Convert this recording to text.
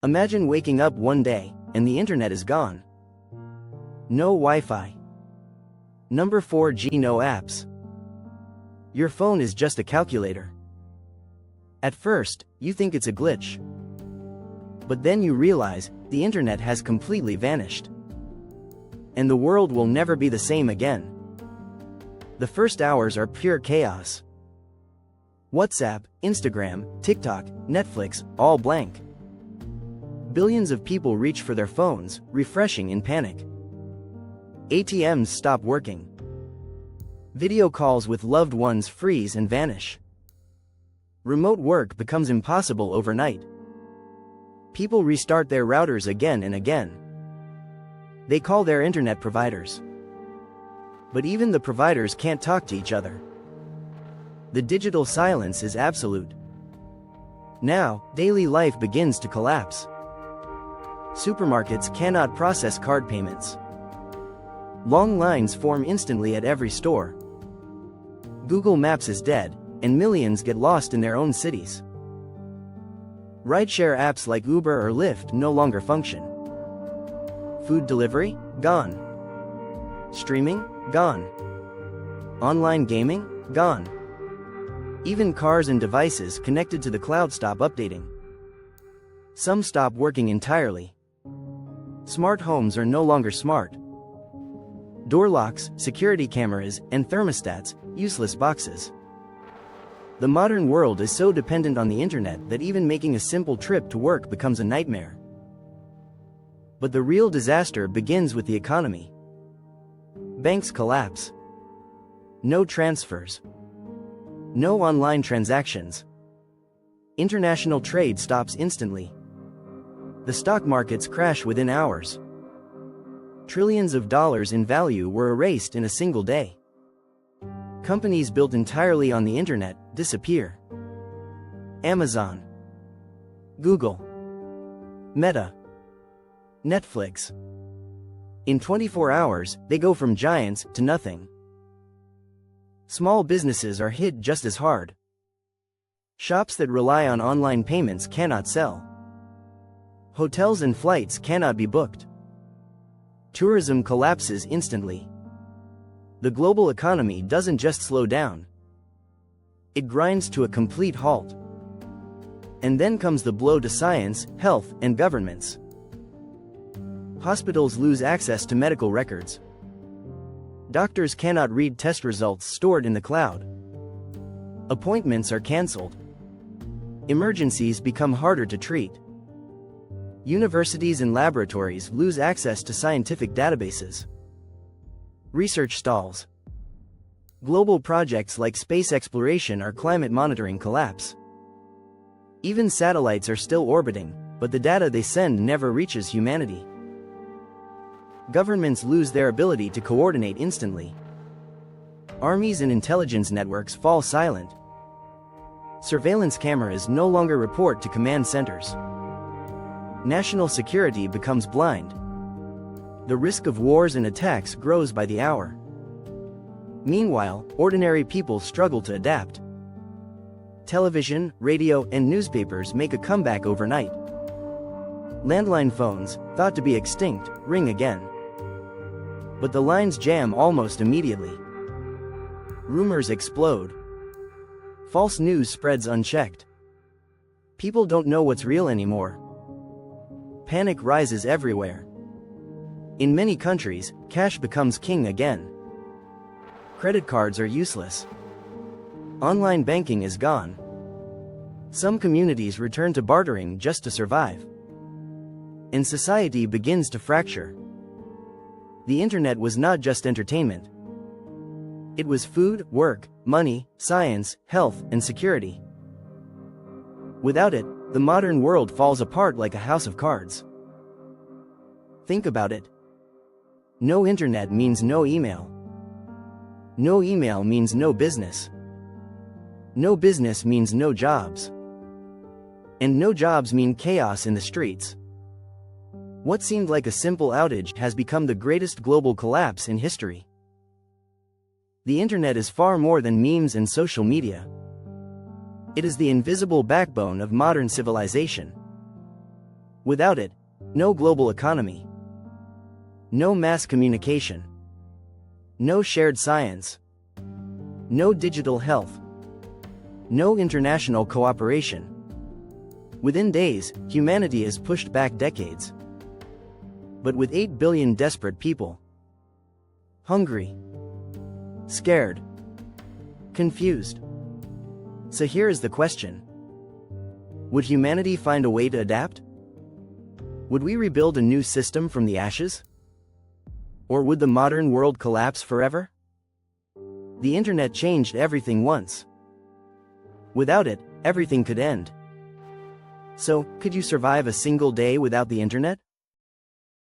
Imagine waking up one day, and the internet is gone. No Wi-Fi. Number 4G. No apps. Your phone is just a calculator. At first, you think it's a glitch. But then you realize, the internet has completely vanished. And the world will never be the same again. The first hours are pure chaos. WhatsApp, Instagram, TikTok, Netflix, all blank. Billions of people reach for their phones, refreshing in panic. ATMs stop working. Video calls with loved ones freeze and vanish. Remote work becomes impossible overnight. People restart their routers again and again. They call their internet providers. But even the providers can't talk to each other. The digital silence is absolute. Now, daily life begins to collapse. Supermarkets cannot process card payments. Long lines form instantly at every store. Google Maps is dead, and millions get lost in their own cities. Rideshare apps like Uber or Lyft no longer function. Food delivery? Gone. Streaming? Gone. Online gaming? Gone. Even cars and devices connected to the cloud stop updating. Some stop working entirely. Smart homes are no longer smart. Door locks, security cameras, and thermostats, useless boxes. The modern world is so dependent on the internet that even making a simple trip to work becomes a nightmare. But the real disaster begins with the economy. Banks collapse. No transfers. No online transactions. International trade stops instantly. The stock markets crash within hours. Trillions of dollars in value were erased in a single day. Companies built entirely on the internet disappear. Amazon, Google, Meta, Netflix. In 24 hours, they go from giants to nothing. Small businesses are hit just as hard. Shops that rely on online payments cannot sell. Hotels and flights cannot be booked. Tourism collapses instantly. The global economy doesn't just slow down. It grinds to a complete halt. And then comes the blow to science, health, and governments. Hospitals lose access to medical records. Doctors cannot read test results stored in the cloud. Appointments are cancelled. Emergencies become harder to treat. Universities and laboratories lose access to scientific databases. Research stalls. Global projects like space exploration or climate monitoring collapse. Even satellites are still orbiting, but the data they send never reaches humanity. Governments lose their ability to coordinate instantly. Armies and intelligence networks fall silent. Surveillance cameras no longer report to command centers. National security becomes blind. The risk of wars and attacks grows by the hour. Meanwhile, ordinary people struggle to adapt. Television, radio, and newspapers make a comeback overnight. Landline phones, thought to be extinct, ring again. But the lines jam almost immediately. Rumors explode. False news spreads unchecked. People don't know what's real anymore. Panic rises everywhere. In many countries, cash becomes king again. Credit cards are useless. Online banking is gone. Some communities return to bartering just to survive. And society begins to fracture. The internet was not just entertainment. It was food, work, money, science, health, and security. Without it, the modern world falls apart like a house of cards. Think about it. No internet means no email. No email means no business. No business means no jobs. And no jobs mean chaos in the streets. What seemed like a simple outage has become the greatest global collapse in history. The internet is far more than memes and social media. It is the invisible backbone of modern civilization. Without it, no global economy, no mass communication, no shared science, no digital health, no international cooperation. Within days, humanity is pushed back decades. But with 8 billion desperate people, hungry, scared, confused. So here is the question. Would humanity find a way to adapt? Would we rebuild a new system from the ashes? Or would the modern world collapse forever? The internet changed everything once. Without it, everything could end. So, could you survive a single day without the internet?